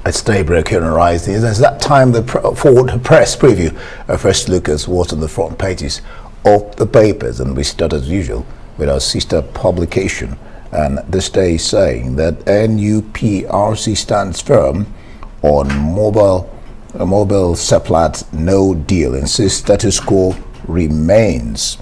It's daybreak here on Rising. It's that time for the press preview. Our first look at what's on the front pages of the papers, and we start as usual with our sister publication. And this day is saying that NUPRC stands firm on Mobil-Seplat no deal, insists status quo remains.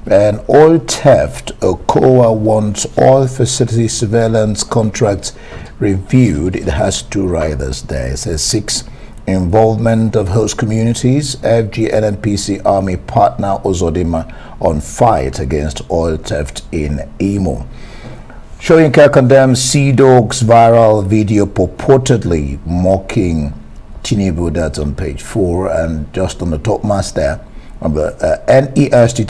And oil theft, OCOA wants oil facility surveillance contracts reviewed. It has two riders there. It says 6, involvement of host communities, FG, NNPC, Army partner Ozodima on fight against oil theft in Imo. Shoyinka condemns Sea Dog's viral video purportedly mocking Tinubu. That's on page 4, and just on the top mask there, on the NESG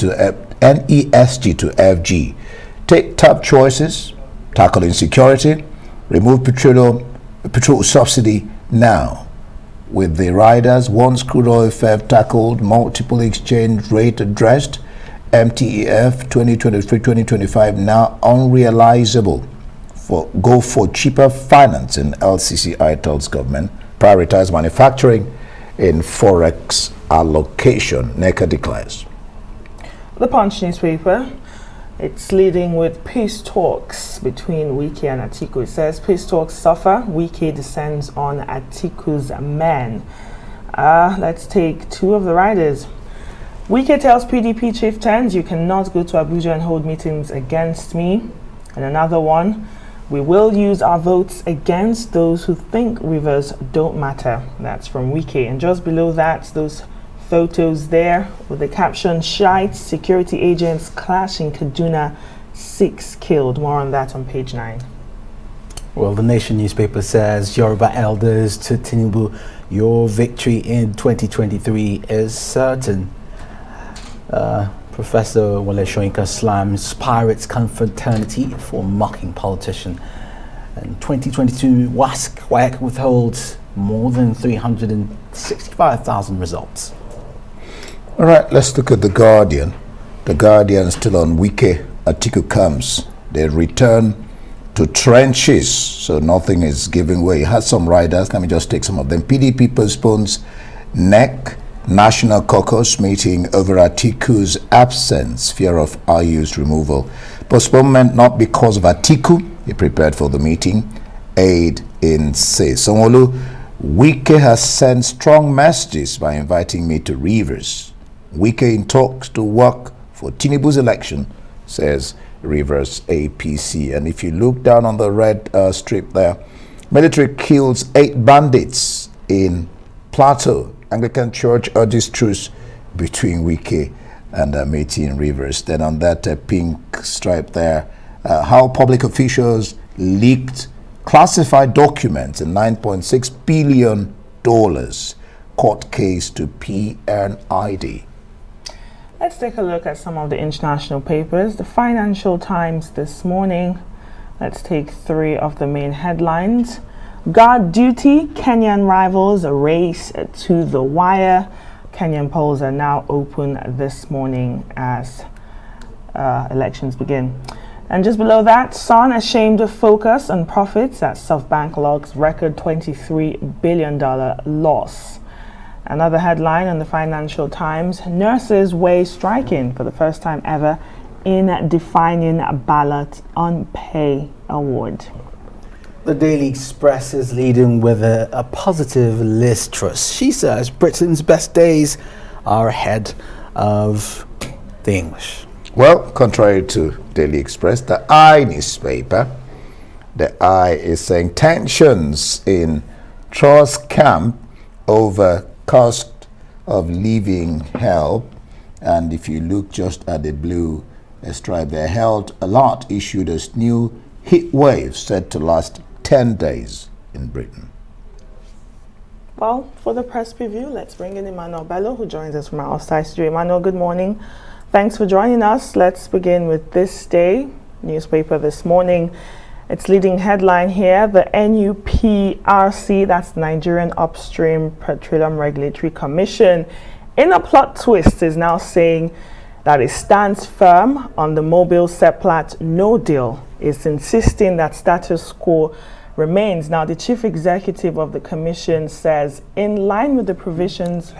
to FG. Take tough choices, tackle insecurity, remove petrol subsidy now. With the riders, once crude oil theft tackled, multiple exchange rate addressed, MTEF 2023-2025 now unrealizable. Go for cheaper financing, LCCI tells government. Prioritize manufacturing in forex allocation, NECA declares. The Punch newspaper, it's leading with peace talks between Wike and Atiku. It says peace talks suffer, Wike descends on Atiku's men. Let's take two of the riders. Wike tells PDP chieftains, you cannot go to Abuja and hold meetings against me. And another one, we will use our votes against those who think rivers don't matter. That's from Wike. And just below that, those photos there with the caption, Shites security agents clash in Kaduna, 6 killed. More on that on page 9. Well, the Nation newspaper says Yoruba elders to Tinubu, your victory in 2023 is certain. Professor Wale Shoyinka slams pirates confraternity for mocking politician. And 2022 WAEC withholds more than 365,000 results. All right, let's look at The Guardian. The Guardian still on Wike. Atiku comes. They return to trenches, so nothing is giving way. It has some riders. Let me just take some of them. PDP postpones NEC National Caucus meeting over Atiku's absence, fear of IU's removal. Postponement not because of Atiku. He prepared for the meeting. Aid in say. Sanwo-Olu, Wike has sent strong messages by inviting me to Rivers. Wike in talks to work for Tinubu's election, says Rivers APC. And if you look down on the red strip there, military kills 8 bandits in Plateau. Anglican Church urges truce between Wike and Ameti in Rivers. Then on that pink stripe there, how public officials leaked classified documents in $9.6 billion court case to PNID. Let's take a look at some of the international papers. The Financial Times this morning. Let's take 3 of the main headlines. Guard duty, Kenyan rivals race to the wire. Kenyan polls are now open this morning as elections begin. And just below that, Sun ashamed of focus on profits as SoftBank logs record $23 billion loss. Another headline on the Financial Times, nurses weigh striking for the first time ever in defining ballot on pay award. The Daily Express is leading with a positive Liz Truss. She says Britain's best days are ahead of the English. Well, contrary to Daily Express, the I newspaper, the I is saying tensions in Truss camp over cost of living help. And if you look just at the blue stripe there, Health Alert issued a new heat wave set to last 10 days in Britain. Well, for the press preview, let's bring in Emmanuel Bello, who joins us from our outside studio. Emmanuel, good morning. Thanks for joining us. Let's begin with This Day newspaper this morning. Its leading headline here, the NUPRC, that's Nigerian Upstream Petroleum Regulatory Commission, in a plot twist is now saying that it stands firm on the Mobil-Seplat no deal. It's insisting that status quo remains. Now, the chief executive of the commission says, in line with the provisions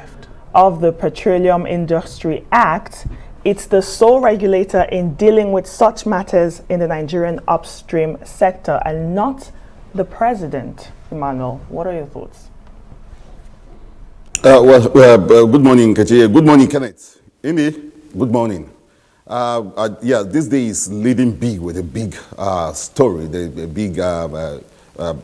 of the Petroleum Industry Act, it's the sole regulator in dealing with such matters in the Nigerian upstream sector and not the president. Emmanuel, what are your thoughts? Good morning, Kachi. Good morning, Kenneth. Amy, good morning. Yeah, this day is leading big with a big story, the big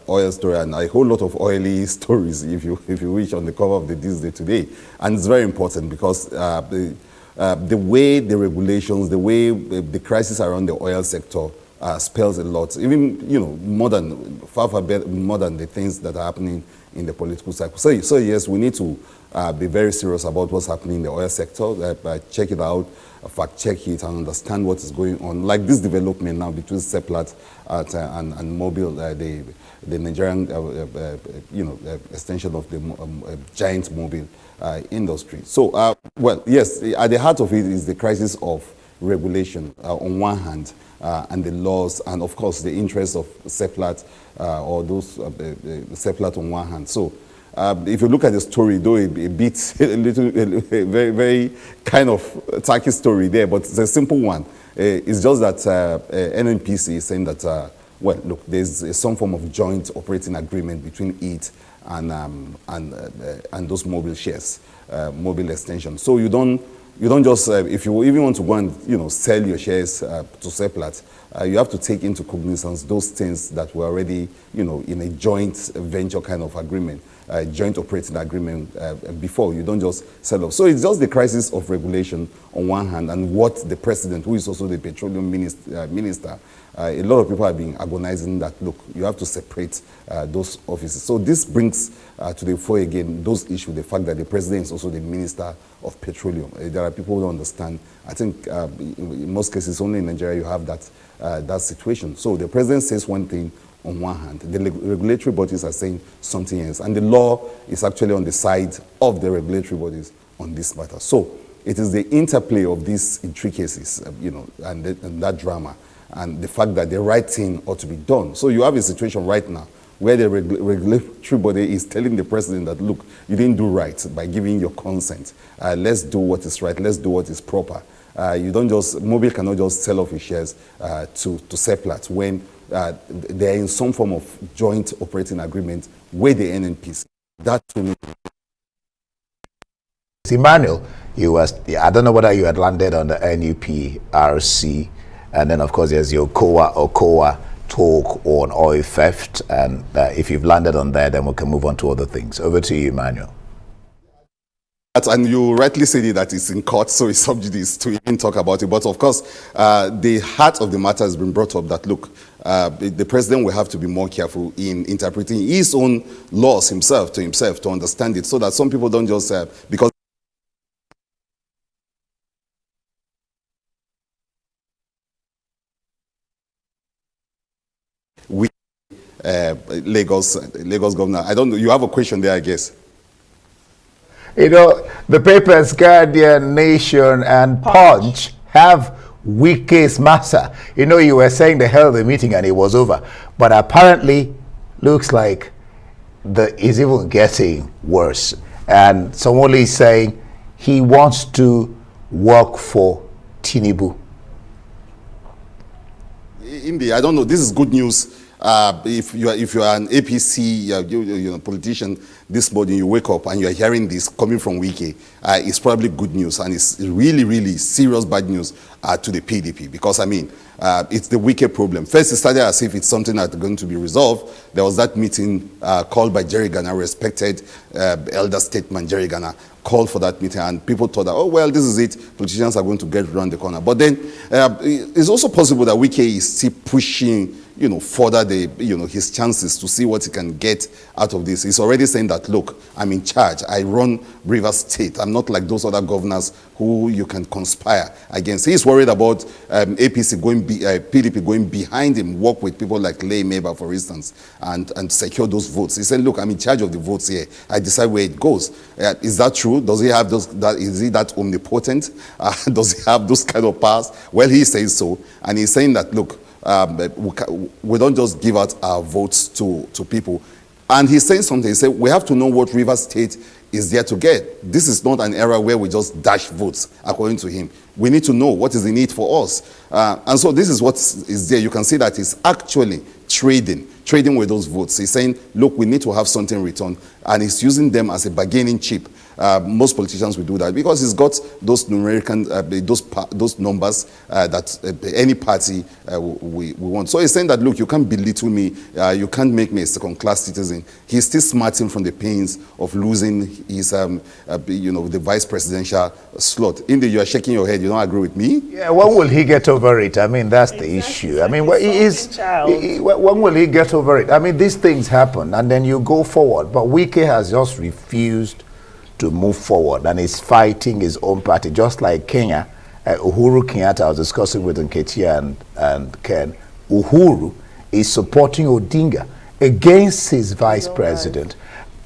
oil story, and a whole lot of oily stories, if you wish, on the cover of this day today. And it's very important because the way the regulations, the way the crisis around the oil sector spells a lot, even far more than the things that are happening in the political cycle. So yes, we need to be very serious about what's happening in the oil sector. Check it out, fact check it, and understand what is going on. Like this development now between Seplat and Mobil, the Nigerian extension of the giant Mobil industry. So well, yes, at the heart of it is the crisis of regulation on one hand, and the laws, and of course the interests of Seplat or those Seplat on one hand. So if you look at the story, though a very, very kind of tacky story there, but it's a simple one. It's just that NNPC is saying that, well, look, there's some form of joint operating agreement between it and those mobile shares, mobile extension. So you don't just, if you even want to go and sell your shares to Seplat, you have to take into cognizance those things that were already in a joint venture kind of agreement, joint operating agreement before. You don't just sell off. So it's just the crisis of regulation on one hand, and what the president, who is also the petroleum minister, a lot of people have been agonizing that, look, you have to separate those offices. So this brings to the fore again those issues, the fact that the president is also the minister of petroleum. There are people who don't understand. I think in most cases, only in Nigeria you have that situation. So the president says one thing on one hand, the regulatory bodies are saying something else, and the law is actually on the side of the regulatory bodies on this matter. So it is the interplay of these intricacies, and that drama, and the fact that the right thing ought to be done. So you have a situation right now where the regulatory body is telling the president that, look, you didn't do right by giving your consent. Let's do what is right. Let's do what is proper. Mobil cannot just sell off his shares to Seplat when they're in some form of joint operating agreement with the NNPC. That to me. Emmanuel, I don't know whether you had landed on the NUPRC, and then of course there's your COA talk on oil theft, and if you've landed on there, then we can move on to other things. Over to you, Emmanuel. And you rightly said it, that it's in court, so it's subjudice to even talk about it. But of course, the heart of the matter has been brought up that, look, the president will have to be more careful in interpreting his own laws himself to understand it, so that some people don't just, because we, Lagos governor, I don't know, you have a question there, I guess. The papers Guardian, Nation, and Punch have weak case massa. You were saying they held the meeting and it was over, but apparently looks like it's even getting worse. And someone is saying he wants to work for Tinubu. Indeed, I don't know. This is good news. If you are an APC politician this morning, you wake up and you are hearing this coming from Wike, it's probably good news, and it's really, really serious bad news to the PDP, because it's the Wike problem. First, it started as if it's something that's going to be resolved. There was that meeting called by Jerry Ghana, respected elder statesman Jerry Ghana, called for that meeting, and people thought that, oh well, this is it, politicians are going to get around the corner. But then it's also possible that Wike is still pushing further his chances to see what he can get out of this. He's already saying that, look, I'm in charge. I run Rivers State. I'm not like those other governors who you can conspire against. He's worried about PDP going behind him, work with people like Lay Meba, for instance, and secure those votes. He said, look, I'm in charge of the votes here. I decide where it goes. Is that true? Does he have is he that omnipotent? Does he have those kind of powers? Well, he says so. And he's saying that, look, we don't just give out our votes to people. And he's saying something. He said, we have to know what Rivers State is there to get. This is not an era where we just dash votes, according to him. We need to know what is the need for us. And so this is what is there. You can see that he's actually trading with those votes. He's saying, look, we need to have something returned. And he's using them as a bargaining chip. Most politicians will do that because he's got those numerical, those numbers that any party we want. So he's saying that, look, you can't belittle me, you can't make me a second-class citizen. He's still smarting from the pains of losing his, the vice presidential slot. Indy, you are shaking your head. You don't agree with me? Yeah. When will he get over it? I mean, that's the issue. I mean, when will he get over it? I mean, these things happen, and then you go forward. But Wike has just refused to move forward, and is fighting his own party, just like Kenya. Uhuru Kenyatta, I was discussing with Nketia and Ken. Uhuru is supporting Odinga against his vice president,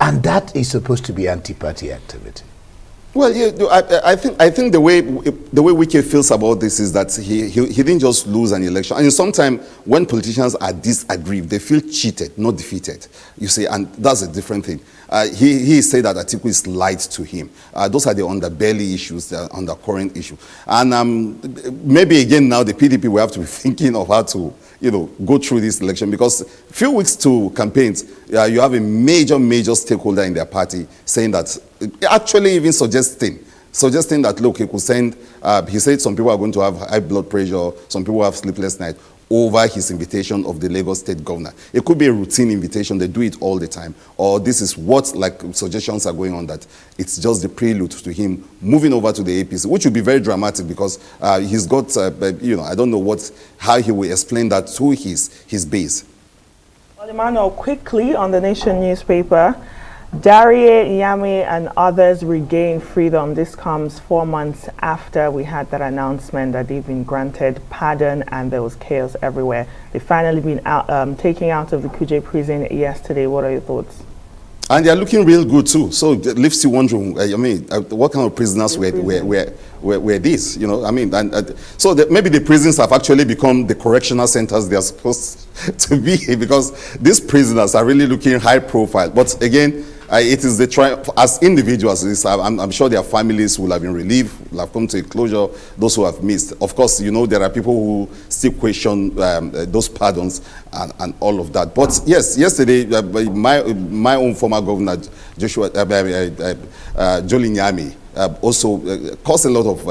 and that is supposed to be anti-party activity. Well, yeah, I think the way Wike feels about this is that he didn't just lose an election. And sometimes when politicians are disaggrieved, they feel cheated, not defeated. You see, and that's a different thing. He said that Atiku is lied to him. Those are the underbelly issues, the undercurrent issue. And maybe again now the PDP will have to be thinking of how to go through this election, because a few weeks to campaigns, you have a major stakeholder in their party saying that, actually even suggesting that, look, he could send, he said some people are going to have high blood pressure, some people have sleepless nights over his invitation of the Lagos state governor. It could be a routine invitation, they do it all the time, or this is what, like, suggestions are going on that it's just the prelude to him moving over to the APC, which would be very dramatic because he's got, I don't know how he will explain that to his base. Well, Emmanuel, quickly on the Nation newspaper, Darie Nyame and others regain freedom. This comes 4 months after we had that announcement that they've been granted pardon and there was chaos everywhere. They've finally been taken out of the Kuje prison yesterday. What are your thoughts? And they're looking real good too. So it leaves you wondering, what kind of prisoners were these? So maybe the prisons have actually become the correctional centers they are supposed to be, because these prisoners are really looking high profile. But again, it is the triumph. As individuals, I'm sure their families will have been relieved, will have come to a closure, those who have missed. Of course, there are people who still question those pardons and all of that. But yes, yesterday, my own former governor, Jolie Nyame, also caused a lot of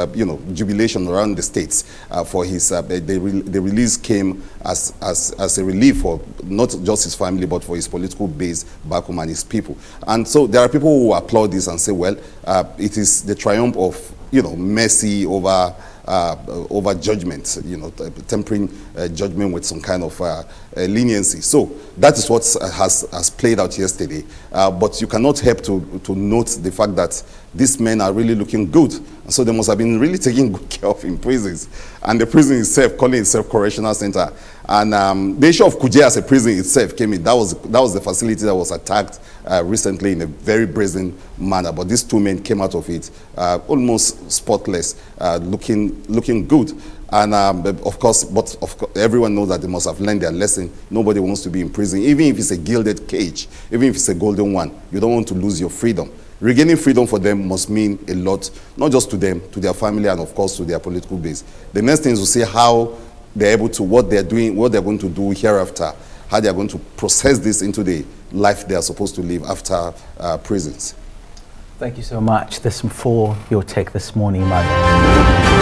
jubilation around the states for his the release came as a relief for not just his family but for his political base back home and his people. And so there are people who applaud this and say, well, it is the triumph of mercy over judgment, tempering judgment with some kind of leniency. So that is what has played out yesterday. But you cannot help to note the fact that these men are really looking good. And so they must have been really taking good care of in prisons. And the prison itself, calling itself Correctional Center. And the issue of Kuje as a prison itself came in. That was the facility that was attacked recently in a very brazen manner. But these two men came out of it almost spotless, looking good. And of course, everyone knows that they must have learned their lesson. Nobody wants to be in prison, even if it's a gilded cage, even if it's a golden one. You don't want to lose your freedom. Regaining freedom for them must mean a lot, not just to them, to their family, and of course to their political base. The next thing is to see how they're able to, what they're doing, what they're going to do hereafter, how they're going to process this into the life they are supposed to live after prisons. Thank you so much. This for your take this morning, Madam.